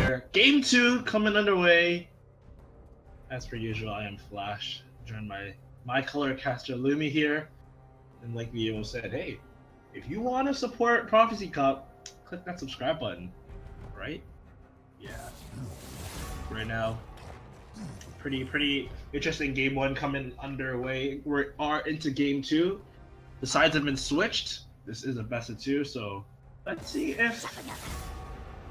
here. Game 2 coming underway. As per usual, I am Flash. Joined by my color caster Lumi here. And like Vio said, hey, if you want to support Prophecy Cup, click that subscribe button. Right? Yeah. Right now, pretty interesting game 1 coming underway. We are into game 2. The sides have been switched. This is a best of 2, so let's see if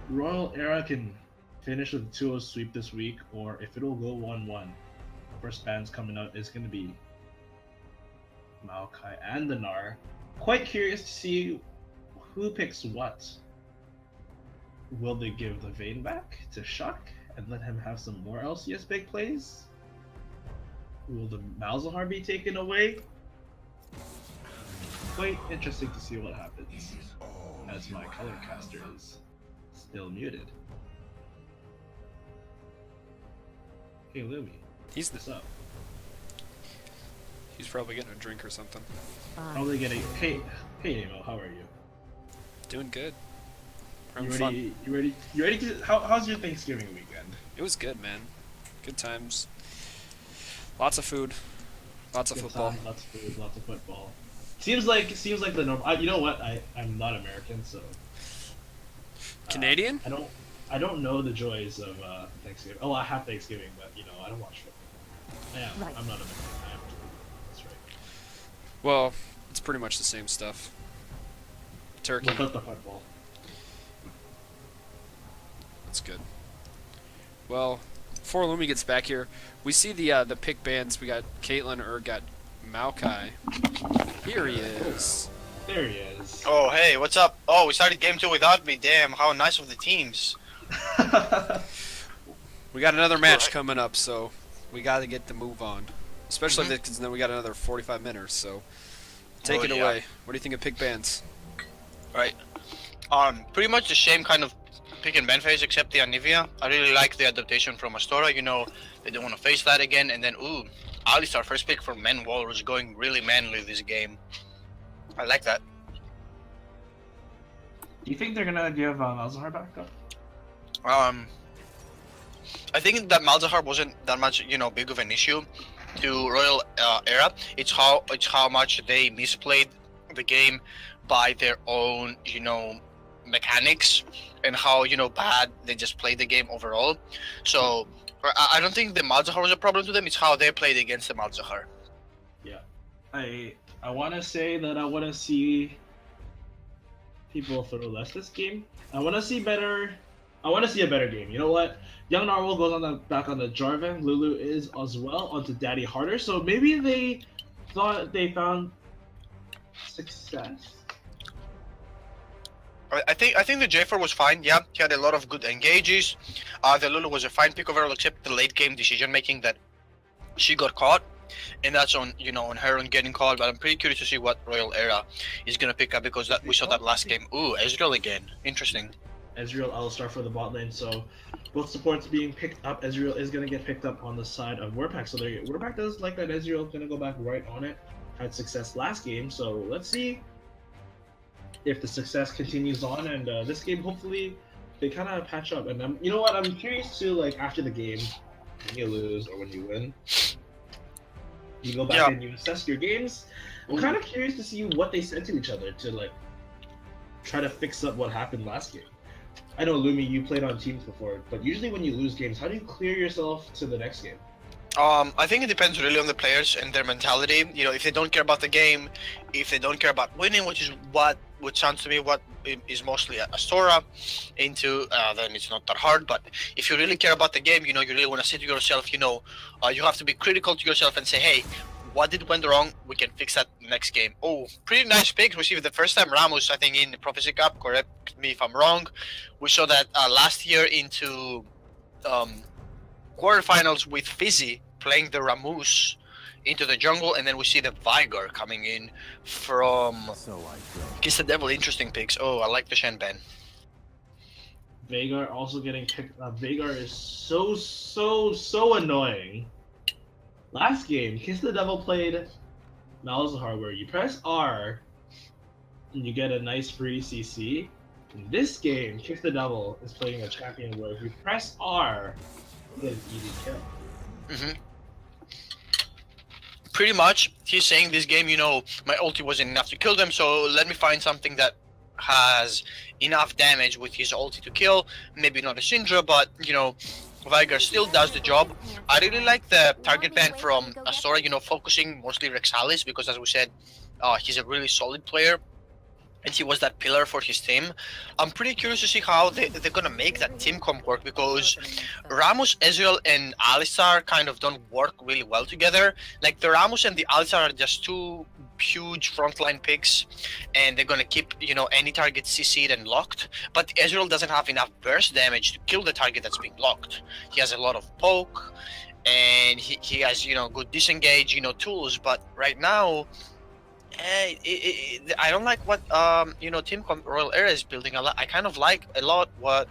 Royal Era can finish with a 2-0 sweep this week, or if it'll go 1-1. First bands coming out is going to be Maokai and the Nar. Quite curious to see who picks what. Will they give the Vayne back to Shuck and let him have some more LCS big plays? Will the Malzahar be taken away? Quite interesting to see what happens, as my color caster is still muted. Hey Lumi, He's what's up? He's probably getting a drink or something. Probably getting. Hey Nemo, how are you? Doing good. You Having ready? fun. You ready to? How's your Thanksgiving weekend? It was good, man. Good times. Lots of food. Lots of Good football. time, lots of food, lots of football. Seems like the normal. You know what? I'm not American, so. Canadian? I don't know the joys of Thanksgiving. Oh, I have Thanksgiving, but I don't watch football. Yeah, Right. I'm not American. I have to. That's right. Well, it's pretty much the same stuff. Turkey. Without the football. That's good. Well, before Lumi gets back here, we see the pick bands. We got Caitlyn, got Maokai. Here he is. There he is. Oh, hey, what's up? Oh, we started game 2 without me. Damn, how nice of the teams. We got another match Right. coming up, so we got to get the move on. Especially because then we got another 45 minutes, so take it yeah. away. What do you think of pick bands? Right. Pretty much the same kind of pick and ban phase except the Anivia. I really like the adaptation from Astora. They don't want to face that again. And then, ooh, Alistar, first pick for Men Walrus, going really manly this game. I like that. Do you think they're gonna give Malzahar back up? I think that Malzahar wasn't that much, big of an issue to Royal Era. It's how much they misplayed the game by their own, mechanics, and how bad they just played the game overall. So I don't think the Malzahar was a problem to them. It's how they played against the Malzahar. Yeah, I want to say that I want to see people throw less this game. I want to see better. I want to see a better game. You know what? Young Narwhal goes back on the Jarvan. Lulu is as well onto Daddy Harder. So maybe they thought they found success. I think the J4 was fine. Yeah, he had a lot of good engages. The Lulu was a fine pick overall, except the late game decision making that she got caught, and that's on on her on getting caught. But I'm pretty curious to see what Royal Era is gonna pick up, because we saw that last game. Ooh, Ezreal again. Interesting. Ezreal Alistar for the bot lane. So both supports being picked up. Ezreal is gonna get picked up on the side of Warpack. So Warpack does like that. Ezreal gonna go back right on it. Had success last game. So let's see if the success continues on, and this game hopefully they kind of patch up. And you know what? I'm curious to after the game, when you lose or when you win, you go back and you assess your games. I'm kind of curious to see what they said to each other to try to fix up what happened last game. I know Lumi, you played on teams before, but usually when you lose games, how do you clear yourself to the next game? I think it depends really on the players and their mentality. If they don't care about the game, if they don't care about winning, which is what sounds to me what is mostly Astora into, then it's not that hard. But if you really care about the game, you really want to say to yourself, you have to be critical to yourself and say, hey, what went wrong? We can fix that next game. Oh, pretty nice pick. We see the first time Ramos, I think, in the Prophecy Cup. Correct me if I'm wrong. We saw that last year into quarterfinals with Fizzy playing the Rammus into the jungle, and then we see the Vigar coming in from Kiss the Devil. Interesting picks. Oh, I like the Shen Ben. Vagar also getting picked up. Vagar is so annoying. Last game, Kiss the Devil played Malzahar, where you press R and you get a nice free CC. In this game, Kick the Devil is playing a champion where if you press R, you get an easy kill. Hmm. Pretty much, he's saying this game, my ulti wasn't enough to kill them, so let me find something that has enough damage with his ulti to kill. Maybe not a Syndra, but, Viger still does the job. I really like the target ban from Astora, focusing mostly Rexalis, because as we said, he's a really solid player. And he was that pillar for his team. I'm pretty curious to see how they're gonna make that team comp work, because Ramos, Ezreal, and Alistar kind of don't work really well together. Like the Ramos and the Alistar are just two huge frontline picks, and they're gonna keep any target CC'd and locked. But Ezreal doesn't have enough burst damage to kill the target that's being locked. He has a lot of poke, and he has good disengage tools. But right now, I don't like what Team Royal Era is building a lot. I kind of like a lot what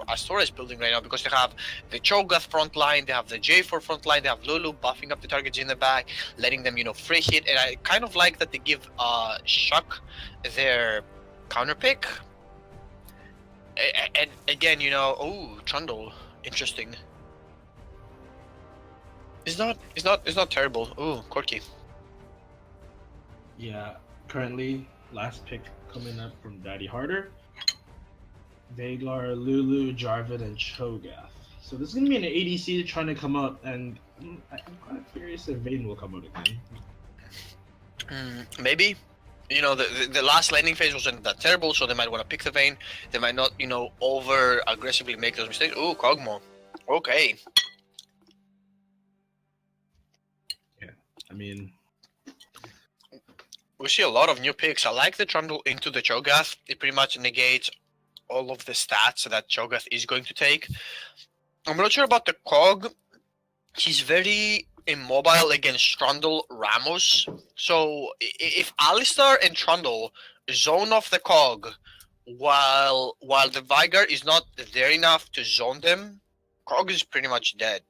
Astora is building right now, because they have the Cho'Gath front line, they have the J4 front line, they have Lulu buffing up the targets in the back, letting them free hit, and I kind of like that they give Shuck their counter pick. And again, Trundle, interesting. It's not terrible. Ooh, Corky. Yeah, currently, last pick coming up from Daddy Harder. Veigar, Lulu, Jarvan, and Cho'Gath. So this is going to be an ADC trying to come up, and I'm kind of curious if Vayne will come out again. Maybe. The last landing phase wasn't that terrible, so they might want to pick the Vayne. They might not, over aggressively make those mistakes. Ooh, Kog'Maw. Okay. Yeah, I mean, we see a lot of new picks. I like the Trundle into the Cho'Gath. It pretty much negates all of the stats that Cho'Gath is going to take. I'm not sure about the Cog. He's very immobile against Trundle Ramos. So if Alistar and Trundle zone off the Cog while the Viger is not there enough to zone them, Cog is pretty much dead.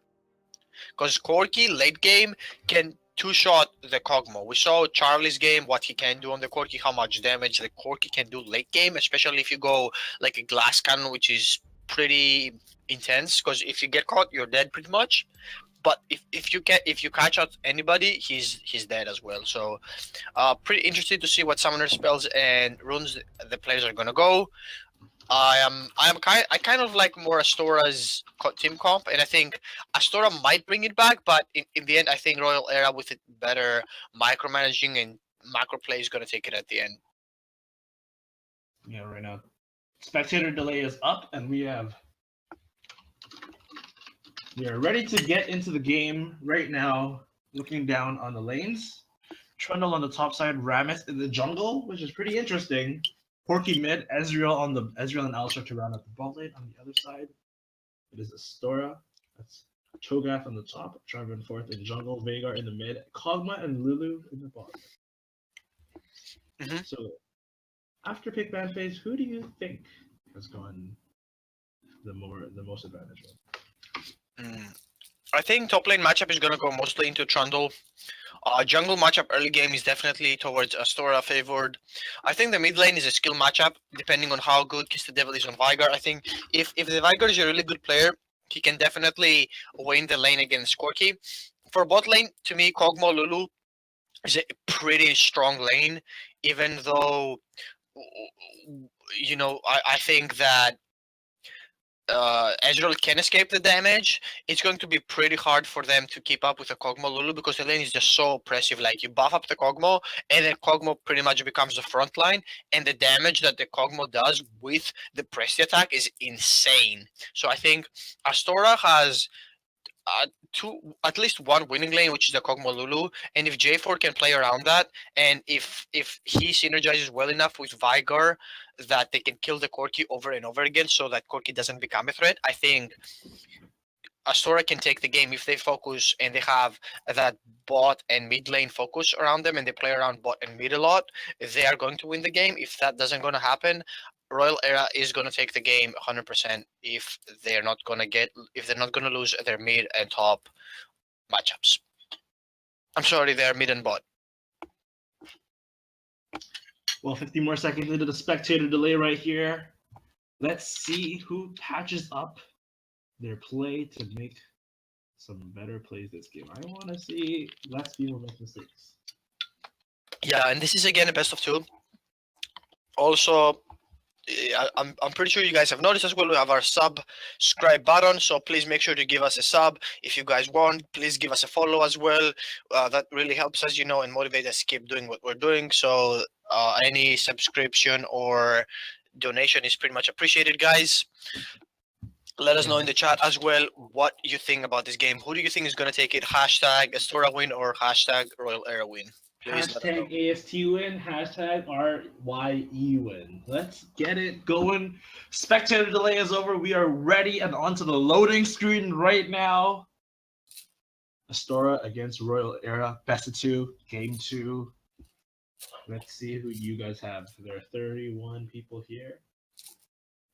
Because Corky late game can two-shot the Kog'Maw. We saw Charlie's game, what he can do on the Corky, how much damage the Corky can do late game, especially if you go like a glass cannon, which is pretty intense, because if you get caught, you're dead pretty much. But if you catch out anybody, he's dead as well. So pretty interested to see what summoner spells and runes the players are gonna go. I kind of like more Astora's team comp, and I think Astora might bring it back, but in the end, I think Royal Era with it better micromanaging and macro play is gonna take it at the end. Yeah, right now, spectator delay is up, and we are ready to get into the game right now. Looking down on the lanes, Trundle on the top side, Rammus in the jungle, which is pretty interesting. Porky mid, Ezreal and Alistar to round up the ball lane. On the other side, it is Astora. That's Cho'Gath on the top, Jarvan fourth in jungle, Veigar in the mid, Kog'Maw and Lulu in the bottom. Mm-hmm. So, after pick ban phase, who do you think has gone the most advantage? I think top lane matchup is gonna go mostly into Trundle. Jungle matchup early game is definitely towards Astora favored. I think the mid lane is a skill matchup, depending on how good Kiss the Devil is on Viger. I think if the Viger is a really good player, he can definitely win the lane against Corky. For bot lane, to me, Kog'Maw Lulu is a pretty strong lane, even though, I think that Ezreal can escape the damage. It's going to be pretty hard for them to keep up with the Kog'Maw Lulu, because the lane is just so oppressive. Like, you buff up the Kog'Maw, and then Kog'Maw pretty much becomes the front line, and the damage that the Kog'Maw does with the Presti attack is insane. So I think Astora has at least one winning lane, which is the Kog'Maw Lulu, and if J4 can play around that, and if he synergizes well enough with Viger that they can kill the Corki over and over again so that Corki doesn't become a threat, I think Astora can take the game if they focus and they have that bot and mid lane focus around them and they play around bot and mid a lot. They are going to win the game. If that doesn't going to happen, Royal Era is going to take the game 100% if they're not going to lose their mid and top matchups. I'm sorry, their mid and bot. Well, 50 more seconds into the spectator delay right here. Let's see who catches up their play to make some better plays this game. I want to see less people make mistakes. Yeah, and this is again a best of two. Also, I'm pretty sure you guys have noticed as well, we have our subscribe button, so please make sure to give us a sub. If you guys want, please give us a follow as well. That really helps us, and motivate us to keep doing what we're doing. So any subscription or donation is pretty much appreciated, guys. Let us know in the chat as well what you think about this game. Who do you think is going to take it? Hashtag Astora win or hashtag Royal Era win? Please let us know. Hashtag AST win, hashtag RYE win. Let's get it going. Spectator delay is over. We are ready and onto the loading screen right now. Astora against Royal Era, best of two, game 2. Let's see who you guys have. There are 31 people here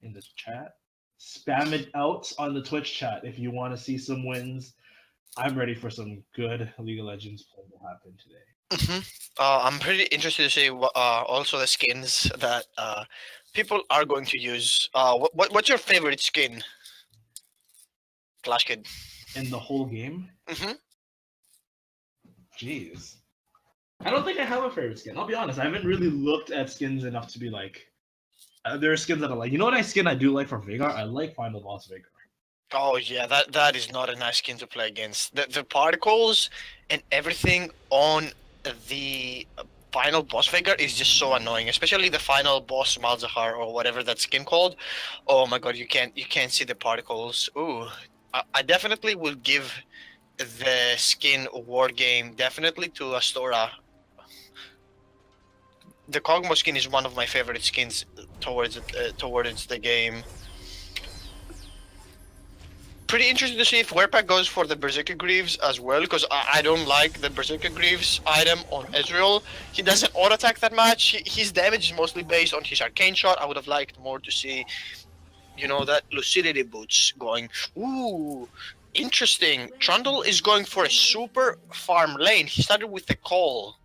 in the chat. Spam it out on the Twitch chat if you want to see some wins. I'm ready for some good League of Legends play to happen today. I'm pretty interested to see also the skins that people are going to use. What's your favorite skin, Clash Kid? In the whole game? Mm-hmm. Jeez. I don't think I have a favorite skin. I'll be honest. I haven't really looked at skins enough to be like, there are skins that I like. You know what skin I do like for Veigar? I like Final Boss Veigar. Oh yeah, that is not a nice skin to play against. The particles and everything on the final boss Veigar is just so annoying, especially the final boss Malzahar or whatever that skin called. Oh my god, you can't see the particles. Ooh, I definitely will give the skin war game definitely to Astora. The Kog'Maw skin is one of my favorite skins towards the game. Pretty interesting to see if Werpak goes for the Berserker Greaves as well, because I don't like the Berserker Greaves item on RYL. He doesn't auto-attack that much. His damage is mostly based on his Arcane Shot. I would have liked more to see, that Lucidity Boots going. Ooh, interesting. Trundle is going for a super farm lane. He started with the Call.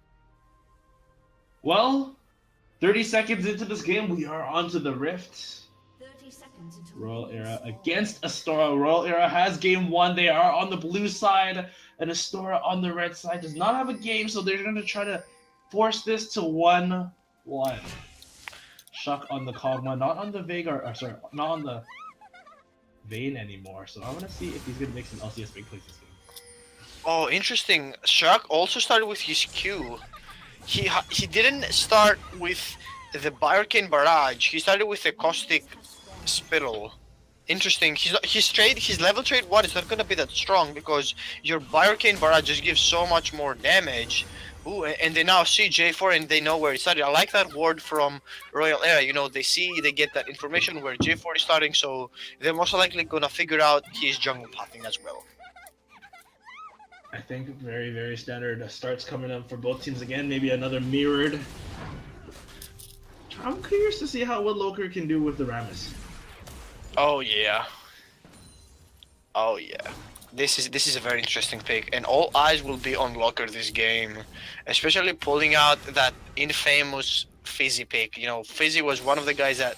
Well, 30 seconds into this game, we are onto the Rift. Royal Era against Astora. Royal Era has game 1. They are on the blue side, and Astora on the red side does not have a game, so they're going to try to force this to 1-1. Shock on the Kog'Maw, not on the Veigar, sorry, not on the Vayne anymore. So I want to see if he's going to make some LCS big plays this game. Oh, interesting. Shock also started with his Q. He didn't start with the Bioarcane Barrage. He started with the Caustic Spittle. Interesting. His level trade 1 is not gonna be that strong because your Bioarcane Barrage just gives so much more damage. Ooh, and they now see J4 and they know where he started. I like that word from Royal Era. They get that information where J4 is starting, so they're most likely gonna figure out his jungle pathing as well. I think very, very standard starts coming up for both teams again. Maybe another mirrored. I'm curious to see what Loker can do with the Rammus. Oh yeah. Oh yeah. This is a very interesting pick, and all eyes will be on Loker this game, especially pulling out that infamous Fizzy pick. Fizzy was one of the guys that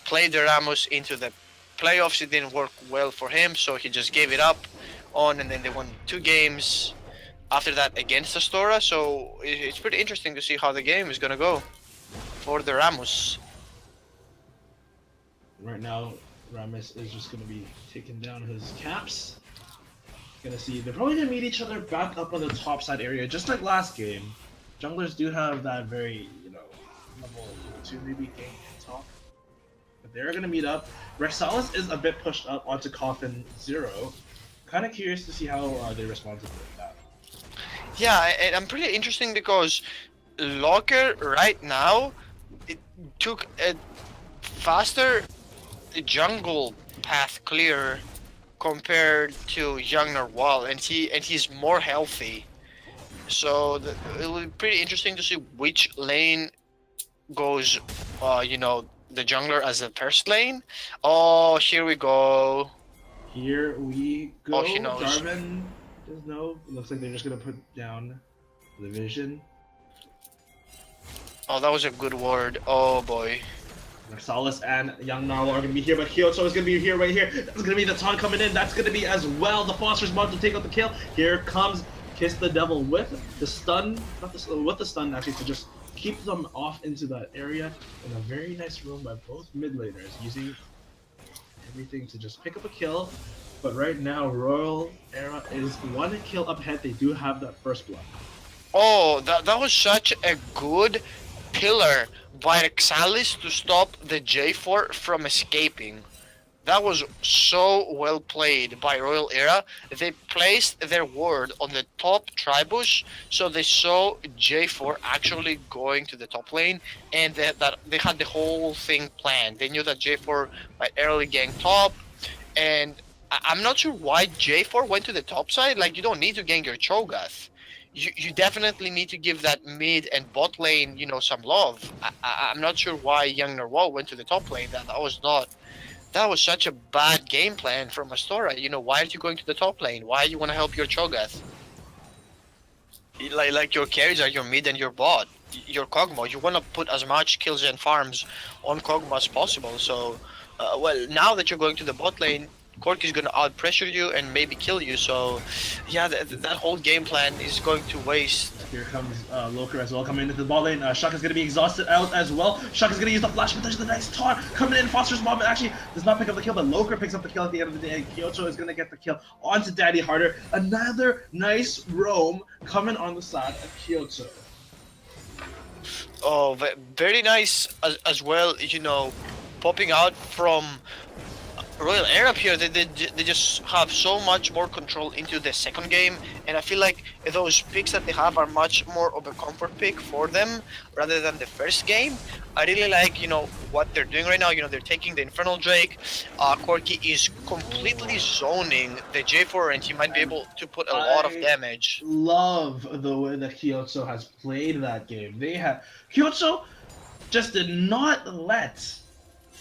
played the Rammus into the playoffs. It didn't work well for him, so he just gave it up on, and then they won 2 games after that against Astora. So it's pretty interesting to see how the game is gonna go for the Rammus. Right now, Rammus is just gonna be taking down his caps. Gonna see they're probably gonna meet each other back up on the top side area, just like last game. Junglers do have that very, level 2 maybe game top. But they're gonna meet up. Rexalis is a bit pushed up onto Coffin 0. Kind of curious to see how they respond to that. Yeah, and I'm pretty interesting because Locker right now it took a faster jungle path clear compared to young RYL, and he's more healthy. So it will be pretty interesting to see which lane goes, the jungler as the first lane. Oh, here we go. Here we go. Oh, he knows. Darwin does know. It looks like they're just gonna put down the vision. Oh, that was a good word. Oh boy. Rexalis and Young Narwhal are going to be here, but Kyoto is going to be here right here. That's going to be the taunt coming in. That's going to be as well the Phosphorus Bomb to take out the kill. Here comes Kiss the Devil with the stun, not the with the stun actually, to just keep them off into that area. And a very nice roam by both mid laners using everything to just pick up a kill. But right now, Royal Era is one kill up ahead. They do have that first blood. Oh, that was such a good pillar by Rexalis to stop the J4 from escaping. That was so well played by Royal Era. They placed their ward on the top tribush, so they saw J4 actually going to the top lane, and that they had the whole thing planned. They knew that J4 might early gank top, and I'm not sure why J4 went to the top side. Like, you don't need to gank your Cho'Gath. You definitely need to give that mid and bot lane, you know, some love. I'm not sure why Young Narwhal went to the top lane. That was such a bad game plan from Astora. You know, why aren't you going to the top lane? Why you want to help your Cho'Gath? Like your carries are your mid and your bot. Your Kog'Maw, you want to put as much kills and farms on Kog'Maw as possible. So, well, now that you're going to the bot lane, Cork is going to out pressure you and maybe kill you. So, yeah, that whole game plan is going to waste. Here comes Loker as well coming into the ball lane. Shaka is going to be exhausted out as well. Shaka is going to use the flash, but there's the nice taunt coming in. Foster's Bomb actually does not pick up the kill, but Loker picks up the kill at the end of the day. And Kyoto is going to get the kill onto Daddy Harder. Another nice roam coming on the side of Kyoto. Oh, very nice as well, you know, popping out from Royal Air up here. They just have so much more control into the second game, and I feel like those picks that they have are much more of a comfort pick for them rather than the first game. I really like, you know, what they're doing right now. You know, they're taking the Infernal Drake. Corky is completely zoning the J4, and he might be able to put a lot of damage. Love the way that Kyoto has played that game. Kyoto just did not let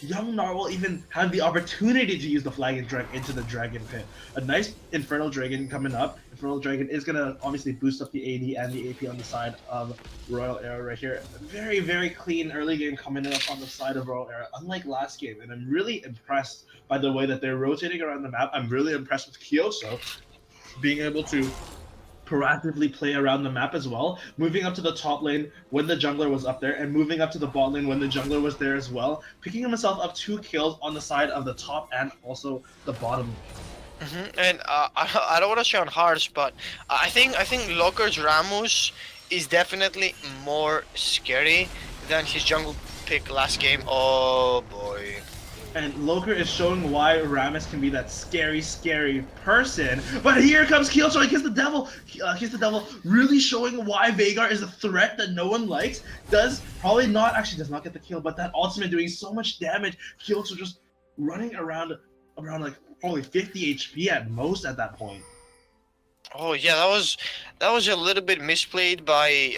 Young Narwhal even had the opportunity to use the Flagon Drag into the Dragon Pit. A nice Infernal Dragon coming up. Infernal Dragon is going to obviously boost up the AD and the AP on the side of Royal Era right here. Very, very clean early game coming up on the side of Royal Era, unlike last game. And I'm really impressed by the way that they're rotating around the map. I'm really impressed with Kyoto being able to proactively play around the map as well, moving up to the top lane when the jungler was up there, and moving up to the bot lane when the jungler was there as well, picking himself up 2 kills on the side of the top and also the bottom lane. And I don't want to sound harsh, but I think Loker's Ramus is definitely more scary than his jungle pick last game. Oh boy. And Loker is showing why Rammus can be that scary, scary person. But here comes Kyoto, Kiss the Devil. Kiss the Devil really showing why Veigar is a threat that no one likes. Does not get the kill, but that ultimate doing so much damage. Kyoto just running around like probably 50 HP at most at that point. Oh yeah, that was a little bit misplayed by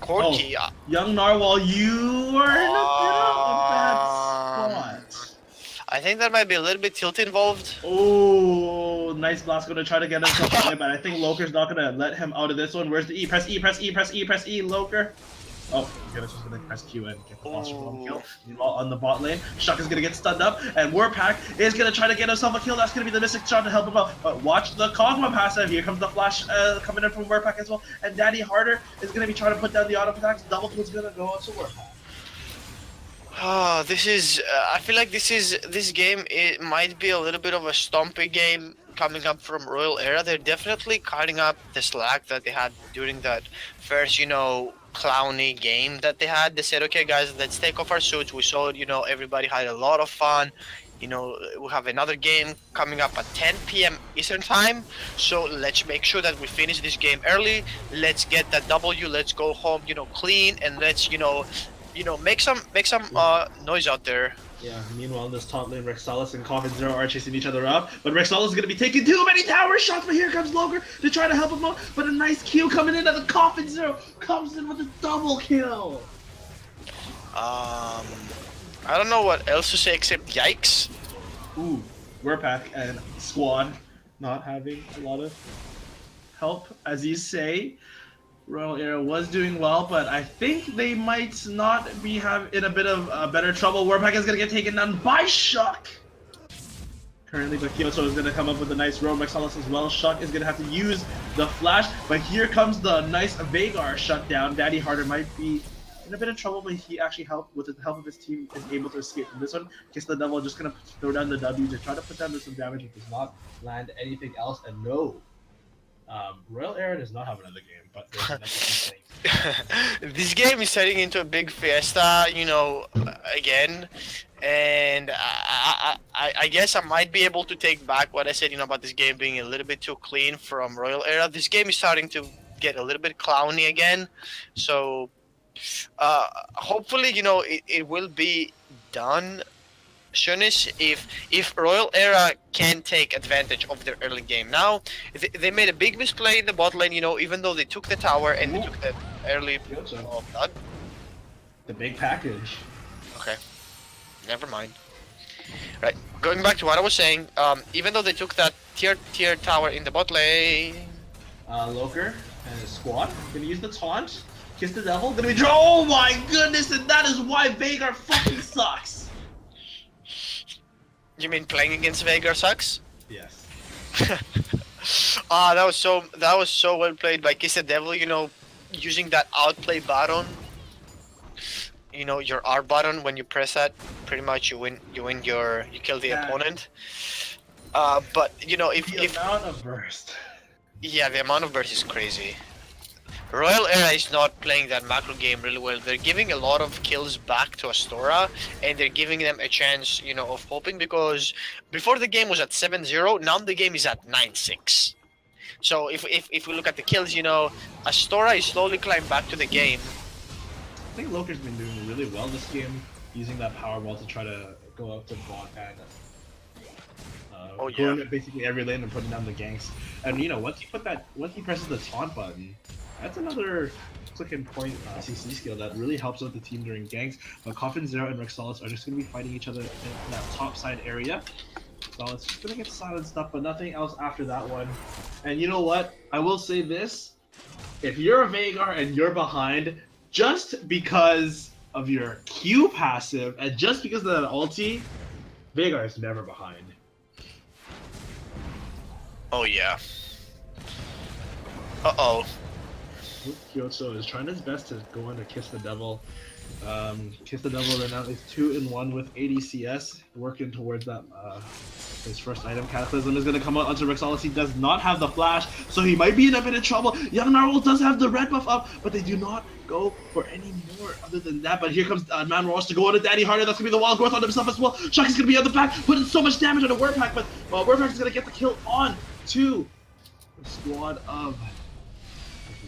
Corky. Oh, Young Narwhal, you are in a bit of a bad spot. I think there might be a little bit tilt involved. Oh, nice blast going to try to get himself out, but I think Loker's not going to let him out of this one. Where's the E? Press E, press E, press E, press E, Loker. Oh, Gibbons just going to press Q and get the Foster Bomb kill. Meanwhile, on the bot lane, Shaka's going to get stunned up, and Warpack is going to try to get himself a kill. That's going to be the Mystic shot to help him out. But watch the Kog'Maw passive. Here comes the flash coming in from Warpack as well. And Daddy Harder is going to be trying to put down the auto attacks. Double kill is going to go out to Warpack. This is. I feel like this game. It might be a little bit of a stompy game coming up from Royal Era. They're definitely cutting up the slack that they had during that first, you know, clowny game that they had. They said, okay guys, let's take off our suits. We saw, you know, everybody had a lot of fun. You know, we have another game coming up at 10 p.m. Eastern time, so let's make sure that we finish this game early. Let's get that W. Let's go home, you know, clean, and let's, you know, make some noise out there. Yeah, meanwhile, in this top lane, Rexalis and Coffin Zero are chasing each other up, but Rexalis is going to be taking too many tower shots, but here comes Loker to try to help him out, but a nice Q coming in, and the Coffin Zero comes in with a double kill. I don't know what else to say except yikes. Ooh, Warpack and squad not having a lot of help, as you say. Royal Era was doing well, but I think they might not be in a bit of better trouble. Warpack is gonna get taken down by Shock. Currently, but Kyoto is gonna come up with a nice roam Rexalis as well. Shock is gonna have to use the flash, but here comes the nice Vagar shutdown. Daddy Harder might be in a bit of trouble, but he actually with the help of his team is able to escape from this one. Kiss the Devil just gonna throw down the W to try to put down some damage. It does not land anything else, and no. Royal Era does not have another game, but there's another thing. This game is turning into a big fiesta, you know, again. And I guess I might be able to take back what I said, you know, about this game being a little bit too clean from Royal Era. This game is starting to get a little bit clowny again. So, hopefully, you know, it will be done soonish if Royal Era can take advantage of their early game. Now, they made a big misplay in the bot lane, you know, even though they took the tower and they took the early blood. The big package. Okay. Never mind. Right, going back to what I was saying, even though they took that tier tower in the bot lane... Loker and his squad gonna use the taunt, kiss the devil, gonna be oh my goodness, and that is why Vagar fucking sucks! You mean playing against Vagar sucks? Yes. That was so well played by Kiss the Devil, you know, using that outplay button. You know, your R button, when you press that, pretty much you kill the opponent. But you know, if the amount of burst. Yeah, the amount of burst is crazy. Royal Era is not playing that macro game really well. They're giving a lot of kills back to Astora, and they're giving them a chance, you know, of hoping, because before the game was at 7-0, now the game is at 9-6. So if we look at the kills, you know, Astora is slowly climbing back to the game. I think Loker's been doing really well this game, using that Powerball to try to go up to bot and going at basically every lane and putting down the ganks. And you know, once he presses the taunt button, that's another click and point CC skill that really helps out the team during ganks. But Coffin Zero and Rexalis are just going to be fighting each other in that top side area. So it's just going to get silenced up, but nothing else after that one. And you know what? I will say this. If you're a Vagar and you're behind, just because of your Q passive and just because of that ulti, Vagar is never behind. Oh yeah. Uh-oh. Kyoto is trying his best to go in to Kiss the Devil. Kiss the Devil right now is 2-1 with ADCS, working towards that. His first item, Cataclysm, is going to come out onto Rexalis. He does not have the flash, so he might be in a bit of trouble. Young Narwhal does have the red buff up, but they do not go for any more other than that. But here comes Man Ross to go on to Daddy Harder. That's going to be the wild growth on himself as well. Shock is going to be on the back, putting so much damage on a Warpack, but Warpack is going to get the kill on to the squad of...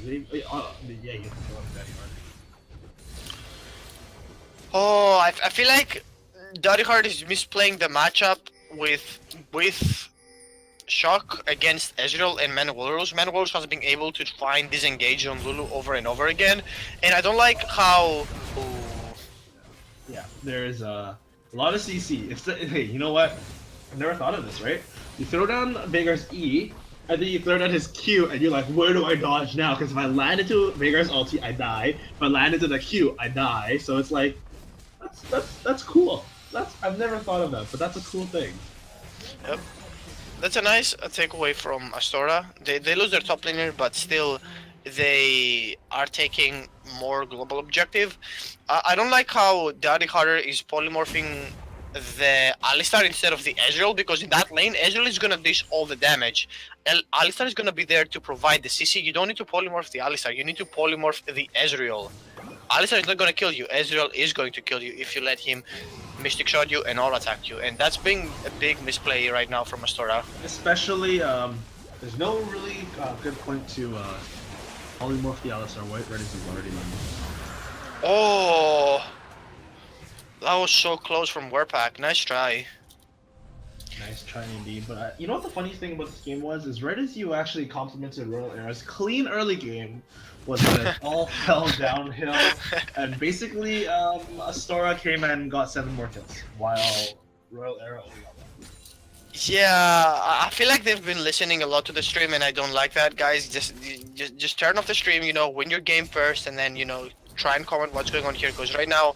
yeah, you can go on to Daddy Harder. Oh, I feel like Daddy Hard is misplaying the matchup with Shock against Ezreal and Manwolros. Manwolros has been able to find disengage on Lulu over and over again, and I don't like how... Yeah, there's a lot of CC. Hey, you know what? I've never thought of this, right? You throw down Vagar's E, and then you throw down his Q, and you're like, where do I dodge now? Because if I land into Vagar's ulti, I die. If I land into the Q, I die. So it's like, that's cool. I've never thought of that, but that's a cool thing. Yep. That's a nice takeaway from Astora. They lose their top laner, but still they are taking more global objective. I don't like how Daddy Harder is polymorphing the Alistar instead of the Ezreal, because in that lane, Ezreal is gonna dish all the damage. Alistar is gonna be there to provide the CC. You don't need to polymorph the Alistar, you need to polymorph the Ezreal. Alistar is not gonna kill you, Ezreal is going to kill you if you let him Mystic Shot you and All Attack you, and that's being a big misplay right now from Astora. Especially, there's no really good point to polymorph the Alistar. White Red is already landed. Oh, that was so close from Warpack. Nice try. Nice try indeed. But you know what the funniest thing about this game was? Is right as you actually complimented Royal Era's clean early game, was that it all fell downhill, and basically Astora came and got 7 more kills, while Royal Era only got 1. Yeah, I feel like they've been listening a lot to the stream, and I don't like that, guys. Just turn off the stream. Win your game first, and then try and comment what's going on here. Because right now,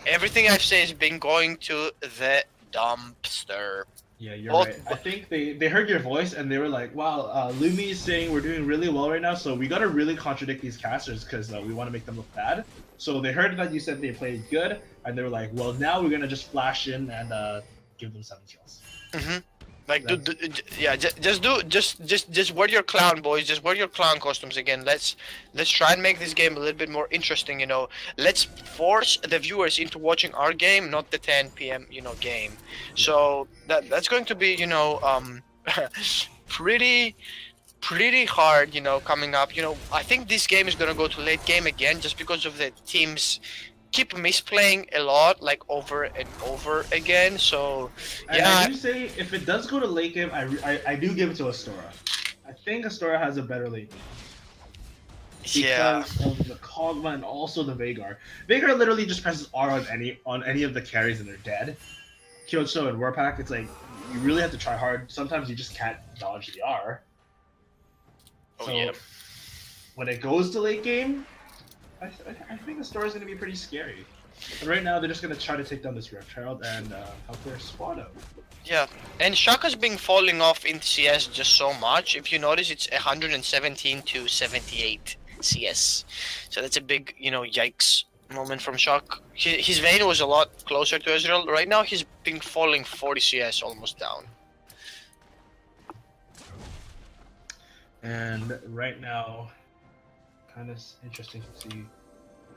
everything I've said has been going to the dumpster. Yeah, you're Both- right. I think they heard your voice and they were like, "Wow, Lumi is saying we're doing really well right now, so we gotta really contradict these casters because we want to make them look bad." So they heard that you said they played good, and they were like, "Well, now we're gonna just flash in and give them 7 kills." Mhm. Like, yeah, just wear your clown, boys. Just wear your clown costumes again. Let's try and make this game a little bit more interesting. Let's force the viewers into watching our game, not the 10 p.m. game. So that's going to be pretty hard. Coming up. I think this game is gonna go to late game again, just because of the teams keep misplaying a lot, like over and over again. So And yeah. I do say if it does go to late game, I do give it to Astora. I think Astora has a better late game. Yeah. Because of the Kog'Maw and also the Veigar. Veigar literally just presses R on any of the carries and they're dead. Kyoto and Warpack, it's like you really have to try hard. Sometimes you just can't dodge the R. Oh, So yeah. when it goes to late game, I think the story is going to be pretty scary. And right now, they're just going to try to take down this Rift Herald and help their squad out. Yeah, and Shaka's been falling off in CS just so much. If you notice, it's 117 to 78 CS. So that's a big, yikes moment from Shaka. His lane was a lot closer to Israel. Right now, he's been falling 40 CS almost down. And right now, kind of interesting to see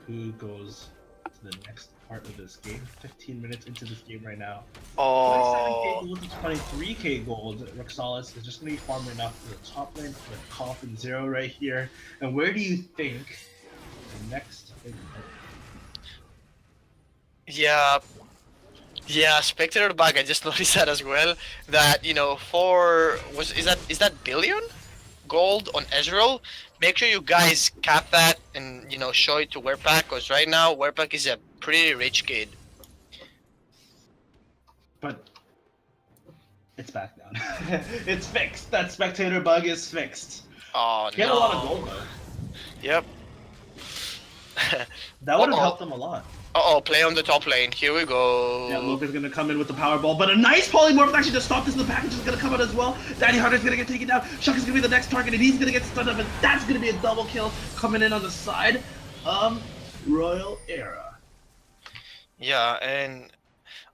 who goes to the next part of this game. 15 minutes into this game right now. 27k Oh, gold to 23k gold. Rexalis is just going to be farming enough for the top lane with Coffin Zero right here. And where do you think the next big yeah, Spectre bug. I just noticed that as well. That is that billion gold on Ezreal? Make sure you guys cap that and show it to Werpack, because right now Werpack is a pretty rich kid. But it's back down. It's fixed. That spectator bug is fixed. Oh Get no. a lot of gold though. Yep. That would have Uh-oh. helped them a lot. Play on the top lane. Here we go. Yeah, Luca's gonna come in with the Powerball, but a nice polymorph actually to stop this. The package is gonna come out as well. Daddy Hunter's gonna get taken down. Shaka's gonna be the next target, and he's gonna get stunned up, and that's gonna be a double kill coming in on the side of Royal Era. Yeah, and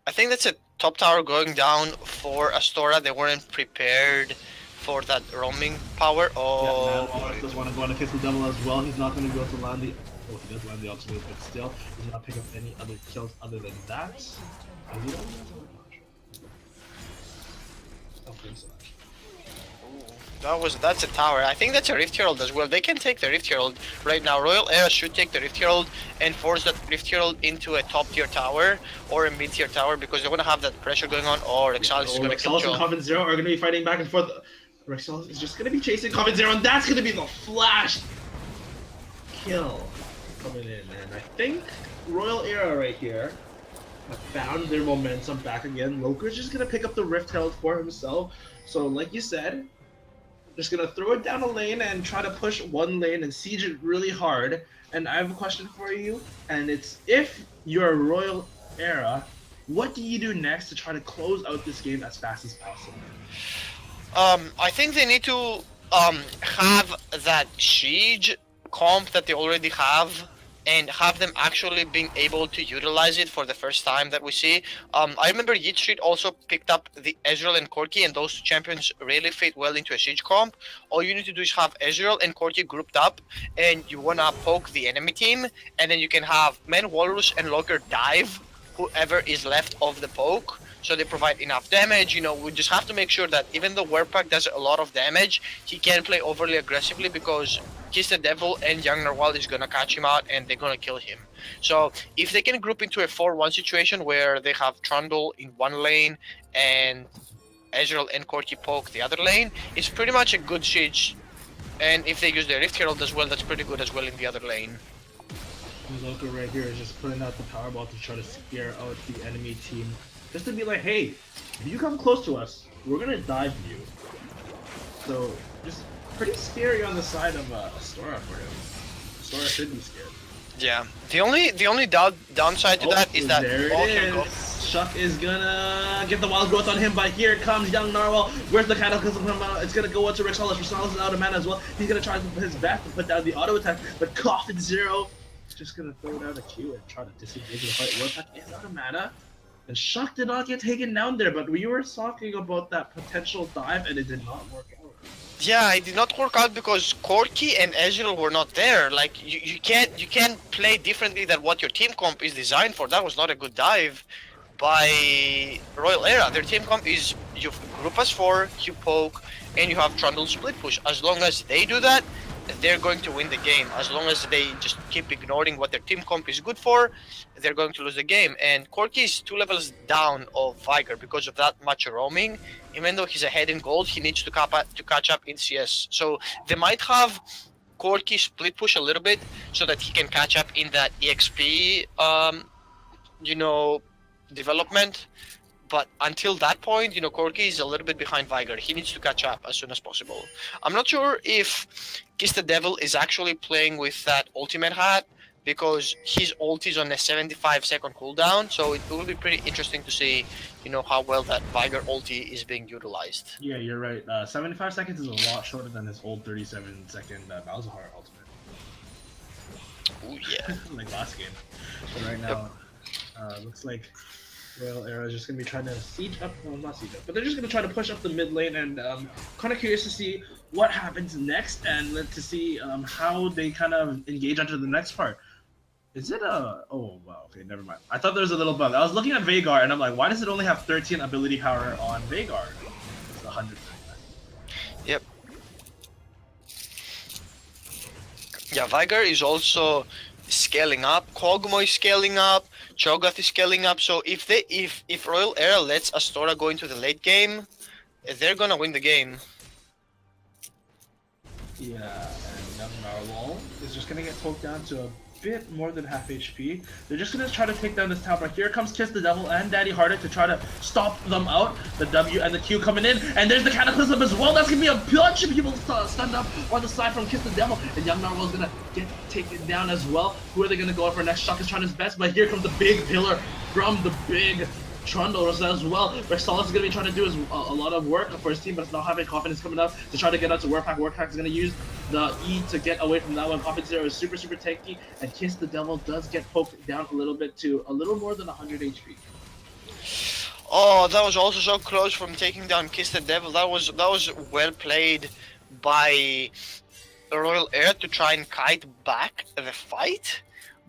I think that's a top tower going down for Astora. They weren't prepared for that roaming power. Oh, Yeah, man, does want to go on a kiss the devil as well. He's not gonna be able to land the. Oh, he does land the ultimate, but still, he does not pick up any other kills other than that. And he don't have a much. Don't think so much. that's a tower. I think that's a Rift Herald as well. They can take the Rift Herald right now. Royal Era should take the Rift Herald and force that Rift Herald into a top tier tower or a mid tier tower, because they're gonna have that pressure going on. Or Rexalis is gonna kill Rexalis and Joe. Coffin Zero are gonna be fighting back and forth. Rexalis is just gonna be chasing Coffin Zero, and that's gonna be the flash kill coming in. And I think Royal Era right here have found their momentum back again. Loker's just gonna pick up the Rift Herald for himself. So, like you said, just gonna throw it down a lane and try to push one lane and siege it really hard. And I have a question for you, and it's if you're Royal Era, what do you do next to try to close out this game as fast as possible? I think they need to have that siege comp that they already have, and have them actually being able to utilize it for the first time that we see. I remember Yeet Street also picked up the Ezreal and Corki, and those two champions really fit well into a siege comp. All you need to do is have Ezreal and Corki grouped up, and you wanna poke the enemy team, and then you can have Men, Walrus, and Loker dive whoever is left of the poke. So they provide enough damage. We just have to make sure that even though Werpack does a lot of damage, he can't play overly aggressively, because Kiss the Devil and Young Narwhal is gonna catch him out and they're gonna kill him. So if they can group into a 4-1 situation where they have Trundle in one lane and Ezreal and Corki poke the other lane, it's pretty much a good siege. And if they use the Rift Herald as well, that's pretty good as well in the other lane. Loker right here is just putting out the Powerball to try to scare out the enemy team. Just to be like, hey, if you come close to us, we're gonna dive you. So just pretty scary on the side of Astora for him. Astora should be scared. Yeah. The only downside to that is that there here it goes. is. Shuck is gonna get the wild growth on him, but here comes young Narwhal. Where's the cataclysm from? It's gonna go out to Rexalis. Rexalis is out of mana as well. He's gonna try his best to put down the auto attack, but Coffin Zero is just gonna throw down a Q and try to disengage the fight. Warpack is out of mana. And Shuck did not get taken down there, but we were talking about that potential dive and it did not work out. Yeah, it did not work out because Corki and Ezreal were not there. Like you can't play differently than what your team comp is designed for. That was not a good dive by Royal Era. Their team comp is you group as 4, you poke, and you have Trundle split push. As long as they do that, they're going to win the game. As long as they just keep ignoring what their team comp is good for, they're going to lose the game. And Corki is 2 levels down of Viger because of that much roaming. Even though he's ahead in gold, he needs to catch up in CS. So they might have Corki split push a little bit so that he can catch up in that EXP, development. But until that point, Corki is a little bit behind Viger. He needs to catch up as soon as possible. I'm not sure if Kiss the Devil is actually playing with that ultimate hat because his ult is on a 75-second cooldown. So it will be pretty interesting to see, how well that Viger ulti is being utilized. Yeah, you're right. 75 seconds is a lot shorter than his old 37-second Malzahar ultimate. Oh yeah. Like last game. But right now, looks like Royal Era is just going to be trying to siege up, well not siege up, but they're just going to try to push up the mid lane and kind of curious to see what happens next and to see how they kind of engage onto the next part. Is it oh wow, okay, never mind. I thought there was a little bug. I was looking at Veigar and I'm like, why does it only have 13 ability power on Veigar? It's 139. Yep. Yeah, Viger is also scaling up. Kog'Maw is scaling up. Cho'Gath is scaling up. So if Royal Era lets Astora go into the late game, they're gonna win the game. Yeah, and young Narwhal is just gonna get poked down to a bit more than half HP. They're just gonna try to take down this tower. But here comes Kiss the Devil and Daddy Hardic to try to stop them out. The W and the Q coming in, and there's the Cataclysm as well. That's gonna be a bunch of people stunned up on the side from Kiss the Devil, and young Narwhal's gonna get taken down as well. Who are they gonna go for next? Shuck is trying his best, but here comes the big pillar from the big Trundle as well. Rexalis is going to be trying to do a lot of work for his team, but it's not having confidence coming up to try to get out to Warpack. Warpack is going to use the E to get away from that one. Coffin Zero is super tanky, and Kiss the Devil does get poked down a little bit to a little more than 100 HP. Oh, that was also so close from taking down Kiss the Devil. That was well played by Royal Air to try and kite back the fight.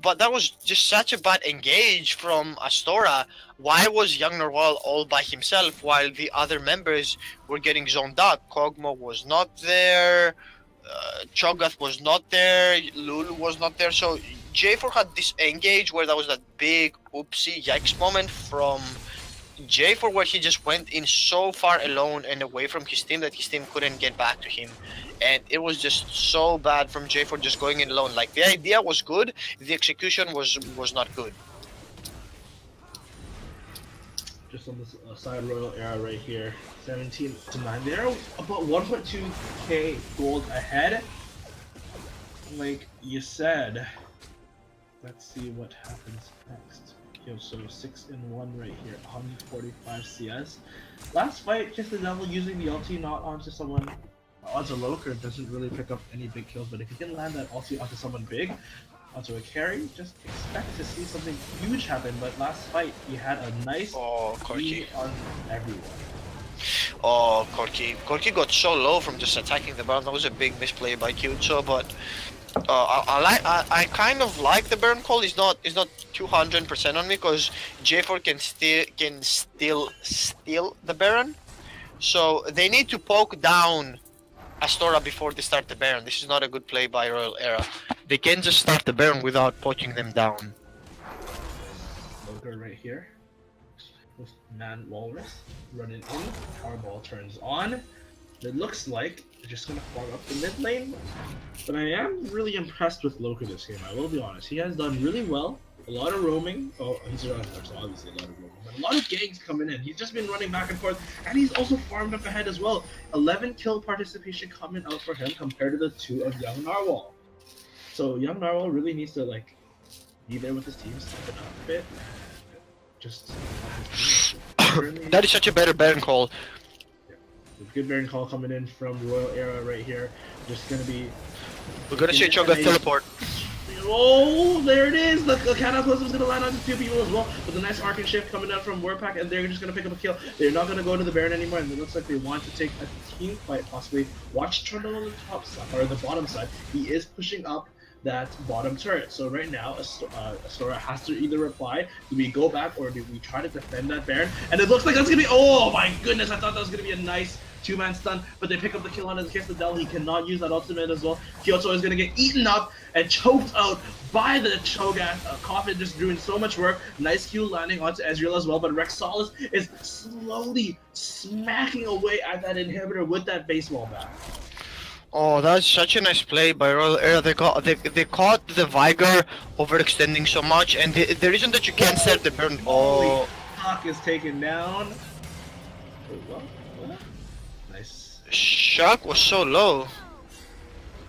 But that was just such a bad engage from Astora. Why was young Narwhal all by himself while the other members were getting zoned out? Kog'Maw was not there, Cho'Gath was not there, Lulu was not there. So J4 had this engage where that was that big oopsie yikes moment from J4 where he just went in so far alone and away from his team that his team couldn't get back to him. And it was just so bad from J4 just going in alone. Like, the idea was good, the execution was not good. Just on this side Royal Era right here, 17 to 9. They're about 1.2k gold ahead. Like you said, let's see what happens next. Okay, so 6-1 right here, 145 CS. Last fight, Kiss the Devil using the ulti not onto someone. Onto Loker doesn't really pick up any big kills, but if you can land that ulti onto someone big, onto a carry, just expect to see something huge happen. But last fight, he had a nice lead on everyone. Oh, Corki got so low from just attacking the Baron. That was a big misplay by Kyucho, but I kind of like the Baron call. It's not 200% on me because J4 can still steal the Baron. So they need to poke down Astora before they start the Baron. This is not a good play by Royal Era. They can just start the Baron without poking them down. Loker right here. Man Walrus running in. Powerball turns on. it looks like they're just gonna farm up the mid lane. But I am really impressed with Loka this game, I will be honest. He has done really well. A lot of roaming. Oh, he's around there, so obviously a lot of roaming. But a lot of gangs coming in. He's just been running back and forth, and he's also farmed up ahead as well. 11 kill participation coming out for him compared to the 2 of Young Narwhal. So Young Narwhal really needs to like be there with his team, step it up a bit, and just help his team. That is such a better Baron call. Good Baron call coming in from Royal Era right here. Just gonna be. We're gonna see Cho'Gath teleport. Oh, there it is! The Cataclysm is gonna land on 2 people as well, with a nice arc and shift coming out from Warpack, and they're just gonna pick up a kill. They're not gonna go to the Baron anymore, and it looks like they want to take a team fight possibly. Watch Trundle on the top side, or the bottom side. He is pushing up that bottom turret. So right now, Astora has to either reply, do we go back, or do we try to defend that Baron? And it looks like that's gonna be, oh my goodness, I thought that was gonna be a nice 2-man stun, but they pick up the kill on his case. The Dell, he cannot use that ultimate as well. Kyoto is gonna get eaten up and choked out by the Cho'Gath. Coffin just doing so much work. Nice Q landing onto Ezreal as well, but Rexalis is slowly smacking away at that inhibitor with that baseball bat. Oh, that's such a nice play by Royal Era. They caught the Viger overextending so much, and the reason that you can't set the Baron. Oh, Hawk is taken down. Oh, what? Nice. Shock was so low.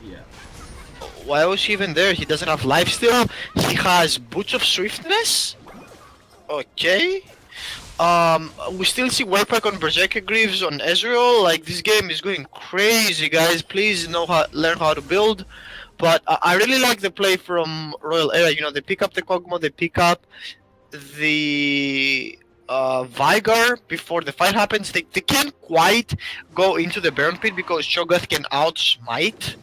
Yeah. Why was he even there? He doesn't have lifesteal. He has Boots of Swiftness. Okay. We still see Warpack on Berserker Greaves on Ezreal. Like, this game is going crazy, guys. Please learn how to build. But I really like the play from Royal Era. You know, they pick up the Kog'Maw, they pick up the Vigar before the fight happens. They can't quite go into the Baron Pit because Cho'Gath can outsmite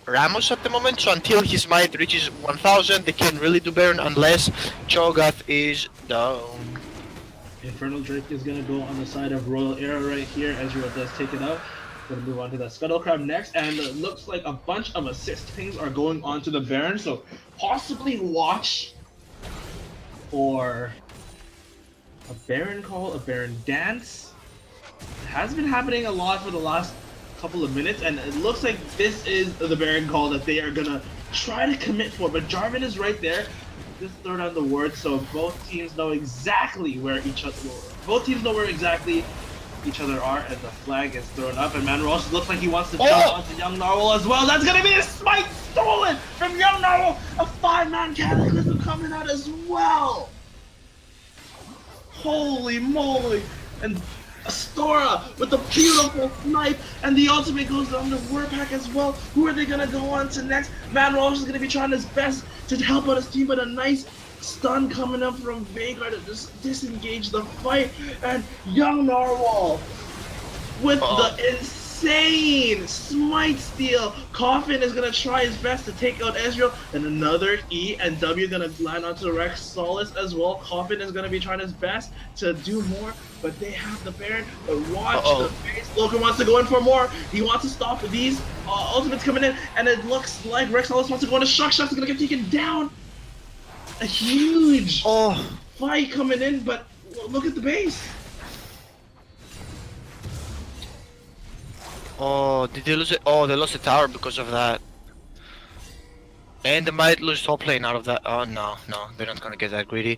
Ramos at the moment, so until his smite reaches 1000, they can't really do Baron unless Cho'Gath is down. Infernal Drake is gonna go on the side of Royal Era right here. Ezreal does take it out. Gonna move on to that Scuttle Crab next, and it looks like a bunch of assist pings are going on to the Baron, so possibly watch for a Baron call, a Baron dance. It has been happening a lot for the last couple of minutes, and it looks like this is the Baron call that they are gonna try to commit for, but Jarvan is right there. Just throw down the word, so both teams know exactly where each other are, and the flag is thrown up, and Manrosh looks like he wants to jump onto Young Narwhal as well. That's gonna be a smite stolen from Young Narwhal! A 5-man Cataclysm coming out as well! Holy moly! And Astora with a beautiful snipe, and the ultimate goes down to Warpack as well. Who are they gonna go on to next? Manrosh is gonna be trying his best to help out his team, but a nice stun coming up from Vagar to just disengage the fight, and Young Narwhal with the insane smite steal. Coffin is gonna try his best to take out Ezreal, and another E and W gonna land onto Rexalis as well. Coffin is gonna be trying his best to do more, but they have the Baron. But watch the face. Logan wants to go in for more. He wants to stop these ultimates coming in, and it looks like Rexalis wants to go into shock. Shock's gonna get taken down. A huge fight coming in, but look at the base. Oh, did they lose it? Oh, they lost the tower because of that. And they might lose top lane out of that. Oh, no, they're not gonna get that greedy.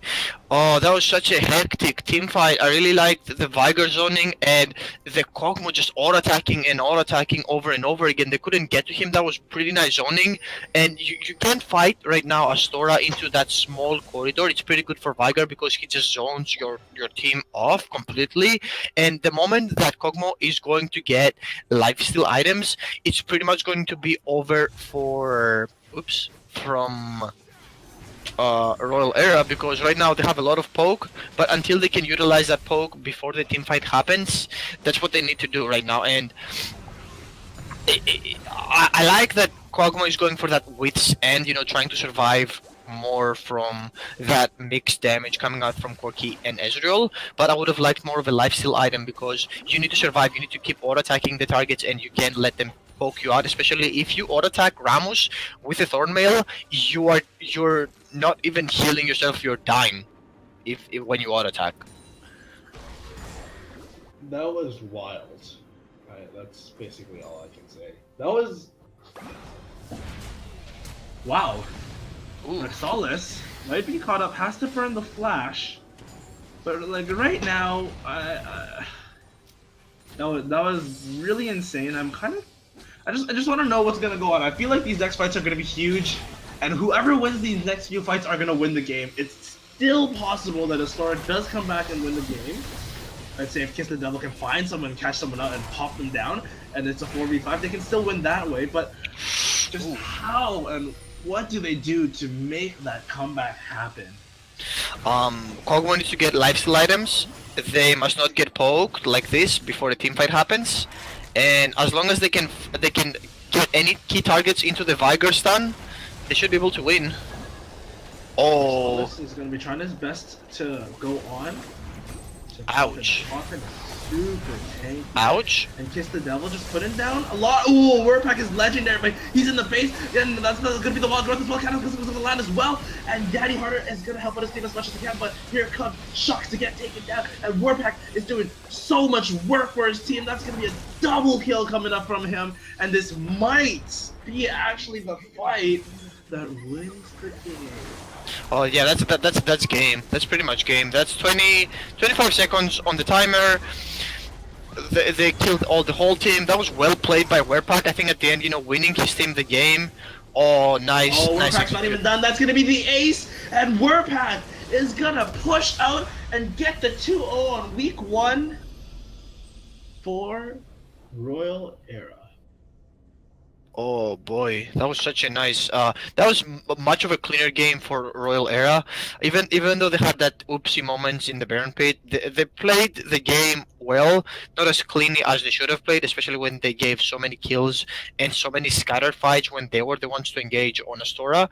Oh, that was such a hectic team fight. I really liked the Vigar zoning and the Kog'Maw just auto-attacking and auto-attacking over and over again. They couldn't get to him. That was pretty nice zoning. And you can't fight right now Astora into that small corridor. It's pretty good for Vigar because he just zones your team off completely. And the moment that Kog'Maw is going to get lifesteal items, it's pretty much going to be over for... Oops. From Royal Era, because right now they have a lot of poke, but until they can utilize that poke before the team fight happens, that's what they need to do right now. And I like that Kog'Maw is going for that with's end, you know, trying to survive more from that mixed damage coming out from Corki and Ezreal, but I would have liked more of a lifesteal item because you need to survive, you need to keep auto-attacking the targets, and you can't let them poke you out, especially if you auto-attack Ramos with a Thornmail. You're not even healing yourself, you're dying when you auto-attack. That was wild. That's basically all I can say. That was wow. Ooh. Rexalis might be caught up, has to burn the flash, but like right now, that was really insane. I just want to know what's gonna go on. I feel like these next fights are gonna be huge, and whoever wins these next few fights are gonna win the game. It's still possible that Astora does come back and win the game. I'd say if Kiss the Devil can find someone, catch someone out, and pop them down, and it's a 4v5, they can still win that way. But just how and what do they do to make that comeback happen? Kog'Maw needs to get lifesteal items. They must not get poked like this before the team fight happens. And as long as they can get any key targets into the Vigor stun, they should be able to win. Oh, This is going to be trying his best to go on. Ouch. Super tanky. Ouch. And Kiss the Devil just putting down a lot. Ooh, Wordpack is legendary, but he's in the base, and that's going to be the wall growth as well. Kind of going to land as well, and Daddy Harder is going to help out his team as much as he can, but here comes Shocks to get taken down, and Wordpack is doing so much work for his team. That's going to be a double kill coming up from him, and this might be actually the fight that wins the game. Oh yeah, that's game. That's pretty much game. That's 25 seconds on the timer. They killed the whole team. That was well played by Wordpack. I think at the end, winning his team the game. Oh, nice. Oh, nice. Wordpack's not even done. That's gonna be the ace, and Wordpack is gonna push out and get the 2-0 on week 1 for Royal Era. Oh boy, that was such a nice. That was much of a cleaner game for Royal Era. Even though they had that oopsie moments in the Baron Pit, they played the game well, not as cleanly as they should have played, especially when they gave so many kills and so many scattered fights when they were the ones to engage on Astora.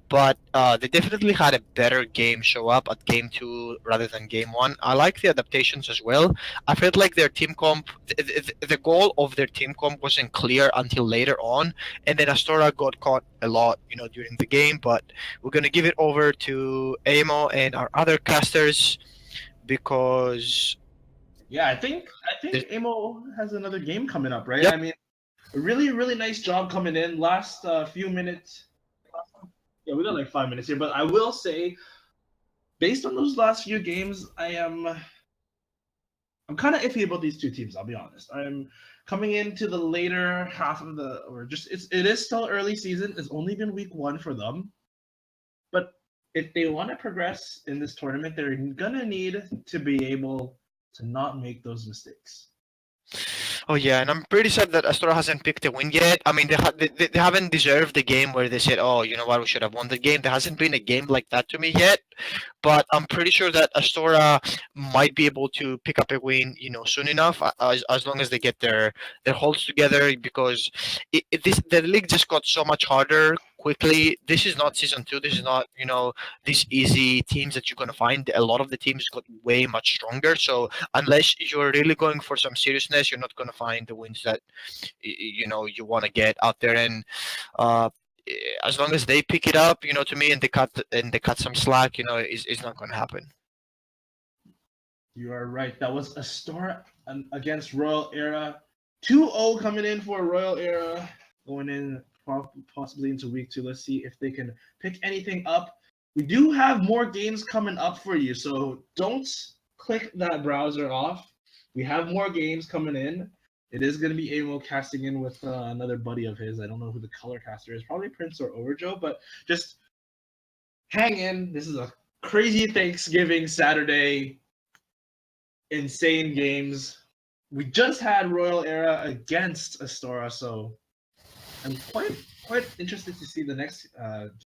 But they definitely had a better game show up at game 2 rather than game 1. I like the adaptations as well. I felt like their team comp, the goal of their team comp wasn't clear until later on. And then Astora got caught a lot, during the game. But we're gonna give it over to Amo and our other casters because Yeah, I think Amo has another game coming up, right? Yep. I mean, a really nice job coming in. Last few minutes. Yeah, we got like 5 minutes here, but I will say, based on those last few games, I'm kind of iffy about these two teams. I'll be honest. I'm coming into the later half of it is still early season. It's only been week 1 for them, but if they want to progress in this tournament, they're gonna need to be able to not make those mistakes. Oh yeah, and I'm pretty sad that Astora hasn't picked a win yet. I mean, they haven't deserved the game where they said, "Oh, you know what, we should have won the game." There hasn't been a game like that to me yet, but I'm pretty sure that Astora might be able to pick up a win, soon enough, as long as they get their holds together. Because the league just got so much harder quickly. This is not season 2. This is not these easy teams that you're gonna find. A lot of the teams got way much stronger. So unless you're really going for some seriousness, you're not gonna find the wins that you want to get out there. And as long as they pick it up, to me, and they cut some slack, it's not gonna happen. You are right. That was Astora against Royal Era. 2-0 coming in for Royal Era, going in possibly into week 2. Let's see if they can pick anything up. We do have more games coming up for you, so don't click that browser off. We have more games coming in. It is going to be Amo casting in with another buddy of his. I don't know who the color caster is. Probably Prince or Overjo, but just hang in. This is a crazy Thanksgiving Saturday. Insane games. We just had Royal Era against Astora, so I'm quite interested to see the next